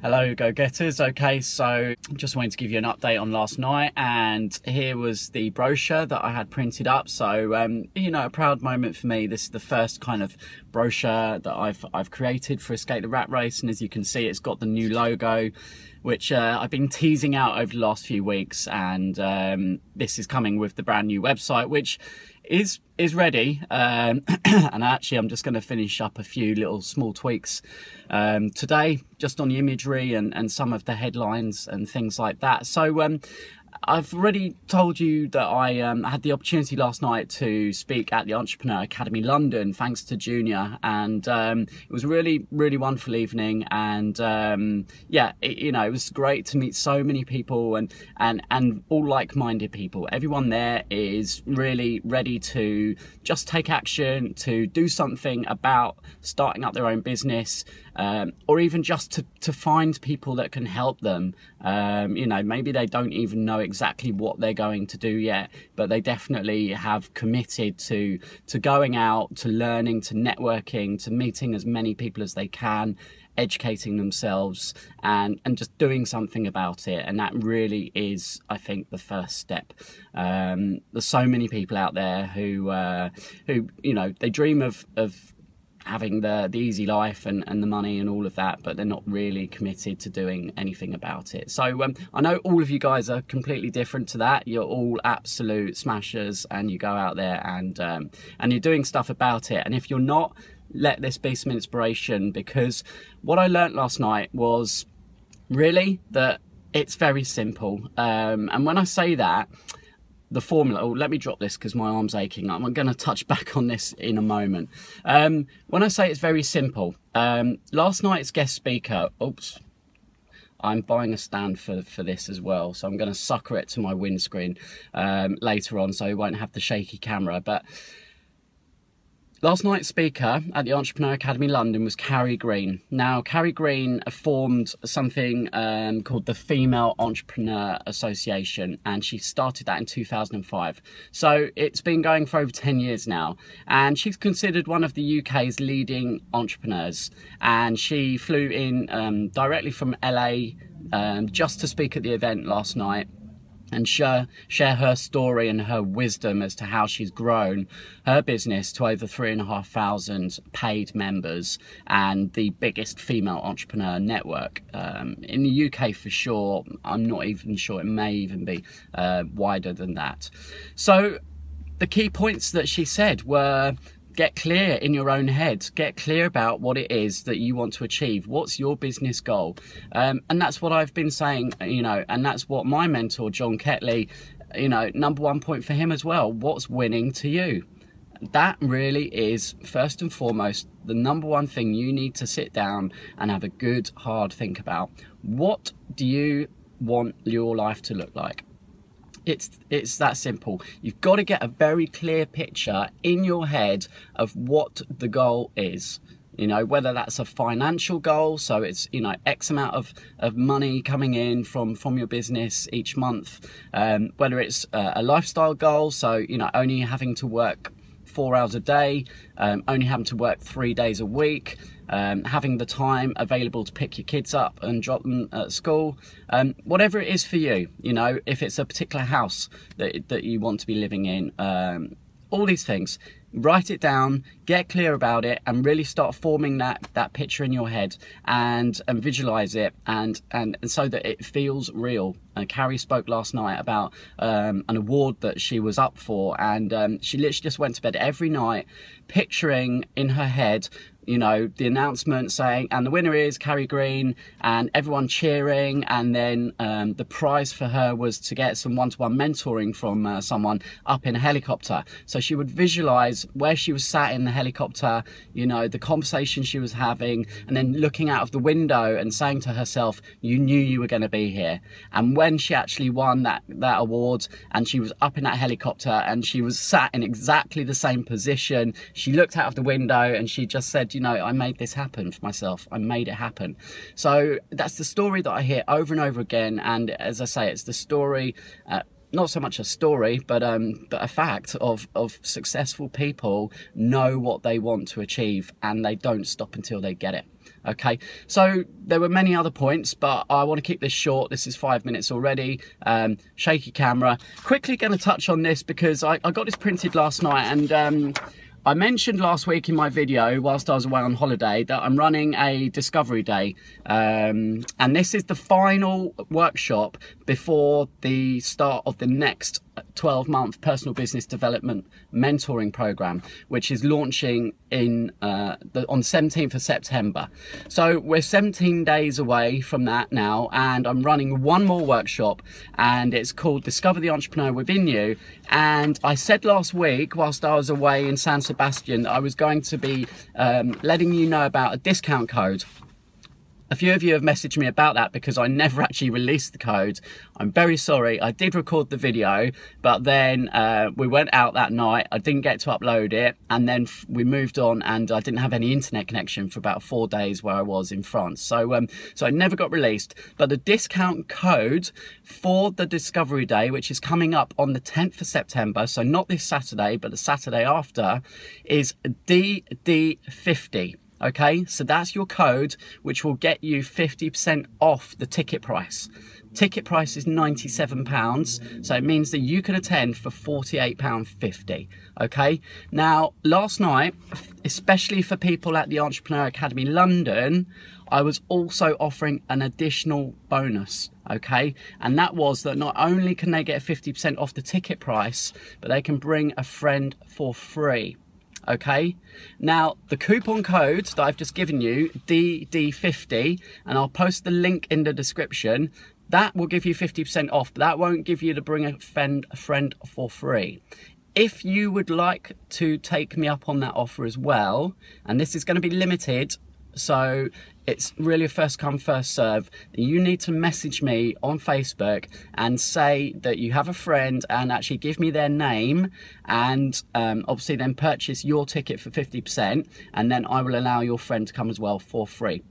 Hello go-getters. Okay, so just wanted to give you an update on last night, and here was the brochure that I had printed up. So you know, a proud moment for me. This is the first kind of brochure that I've created for Escape the Rat Race, and as you can see, it's got the new logo, which I've been teasing out over the last few weeks, and this is coming with the brand new website, which is ready, and actually I'm just going to finish up a few little small tweaks today, just on the imagery and some of the headlines and things like that. So I've already told you that I had the opportunity last night to speak at the Entrepreneur Academy London, thanks to Junior, and it was a really wonderful evening. And yeah, you know, it was great to meet so many people and all like-minded people. Everyone there is really ready to just take action, to do something about starting up their own business, or even just to find people that can help them. You know, maybe they don't even know exactly what they're going to do yet, but they definitely have committed to going out, to learning, to networking, to meeting as many people as they can, educating themselves and just doing something about it. And that really is, I think, the first step. There's so many people out there who you know, they dream of having the easy life and the money and all of that, but they're not really committed to doing anything about it. So I know all of you guys are completely different to that. You're all absolute smashers, and you go out there and you're doing stuff about it. And if you're not, let this be some inspiration, because what I learned last night was really that it's very simple. And when I say that, the formula, oh, let me drop this because my arm's aching. I'm going to touch back on this in a moment. When I say it's very simple, last night's guest speaker, oops, I'm buying a stand for this as well, so I'm going to sucker it to my windscreen later on, so I won't have the shaky camera. But last night's speaker at the Entrepreneur Academy London was Carrie Green. Now, Carrie Green formed something called the Female Entrepreneur Association, and she started that in 2005. So it's been going for over 10 years now, and she's considered one of the UK's leading entrepreneurs. And she flew in directly from LA just to speak at the event last night and share her story and her wisdom as to how she's grown her business to over 3,500 paid members and the biggest female entrepreneur network in the UK for sure. I'm not even sure, it may even be wider than that. So the key points that she said were: get clear in your own head, get clear about what it is that you want to achieve. What's your business goal? And that's what I've been saying, you know, and that's what my mentor, John Ketley, you know, #1 point for him as well. What's winning to you? That really is, first and foremost, the #1 thing you need to sit down and have a good, hard think about. What do you want your life to look like? It's that simple. You've got to get a very clear picture in your head of what the goal is. You know, whether that's a financial goal, so it's, you know, X amount of money coming in from your business each month, whether it's a lifestyle goal, so, you know, only having to work 4 hours a day, only having to work 3 days a week, having the time available to pick your kids up and drop them at school, whatever it is for you. You know, if it's a particular house that you want to be living in, all these things, write it down, get clear about it, and really start forming that picture in your head and visualize it, and so that it feels real. Carrie spoke last night about an award that she was up for, and she literally just went to bed every night picturing in her head, you know, the announcement saying, and the winner is Carrie Green, and everyone cheering. And then the prize for her was to get some one-to-one mentoring from someone up in a helicopter. So she would visualize where she was sat in the helicopter, you know, the conversation she was having, and then looking out of the window and saying to herself, you knew you were going to be here. And when she actually won that award, and she was up in that helicopter and she was sat in exactly the same position, she looked out of the window and she just said, you know, I made this happen for myself. I made it happen. So that's the story that I hear over and over again. And as I say, it's the story, not so much a story, but a fact of successful people know what they want to achieve, and they don't stop until they get it. Okay, so there were many other points, but I want to keep this short. This is 5 minutes already. Shaky camera. Quickly going to touch on this because I got this printed last night, and I mentioned last week in my video, whilst I was away on holiday, that I'm running a discovery day, and this is the final workshop before the start of the next 12-month personal business development mentoring program, which is launching in on 17th of September. So we're 17 days away from that now, and I'm running one more workshop, and it's called Discover the Entrepreneur Within You. And I said last week, whilst I was away in San Sebastian, that I was going to be letting you know about a discount code. A few of you have messaged me about that because I never actually released the code. I'm very sorry. I did record the video, but then we went out that night. I didn't get to upload it, and then we moved on, and I didn't have any internet connection for about 4 days where I was in France. So so it never got released. But the discount code for the Discovery Day, which is coming up on the 10th of September, so not this Saturday, but the Saturday after, is DD50. Okay, so that's your code, which will get you 50% off the ticket price. Ticket price is £97, so it means that you can attend for £48.50. Okay, now last night, especially for people at the Entrepreneur Academy London, I was also offering an additional bonus. Okay, and that was that not only can they get 50% off the ticket price, but they can bring a friend for free. Okay, now the coupon code that I've just given you, DD50, and I'll post the link in the description, that will give you 50% off, but that won't give you to bring a friend for free. If you would like to take me up on that offer as well, and this is going to be limited, so it's really a first come first serve, you need to message me on Facebook and say that you have a friend and actually give me their name, and obviously then purchase your ticket for 50%, and then I will allow your friend to come as well for free.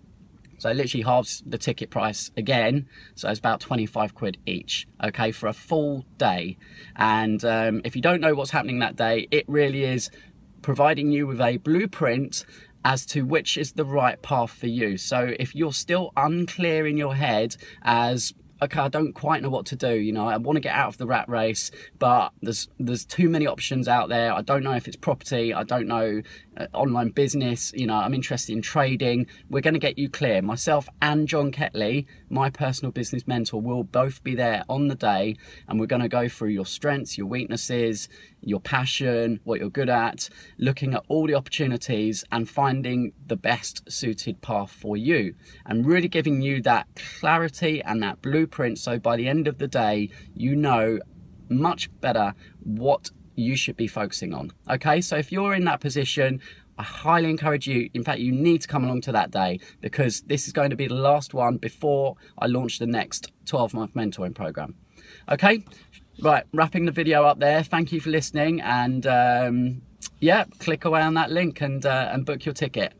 So it literally halves the ticket price again, so it's about 25 quid each, okay, for a full day. And if you don't know what's happening that day, it really is providing you with a blueprint as to which is the right path for you. So if you're still unclear in your head as, okay, I don't quite know what to do, you know, I want to get out of the rat race, but there's too many options out there. I don't know if it's property, I don't know online business, you know, I'm interested in trading. We're going to get you clear. Myself and John Ketley, my personal business mentor, will both be there on the day, and we're going to go through your strengths, your weaknesses, your passion, what you're good at, looking at all the opportunities and finding the best suited path for you, and really giving you that clarity and that blueprint, so by the end of the day you know much better what you should be focusing on. Okay, so if you're in that position, I highly encourage you, in fact you need to come along to that day, because this is going to be the last one before I launch the next 12-month mentoring program. Okay, right, wrapping the video up there. Thank you for listening, and yeah, click away on that link and book your ticket.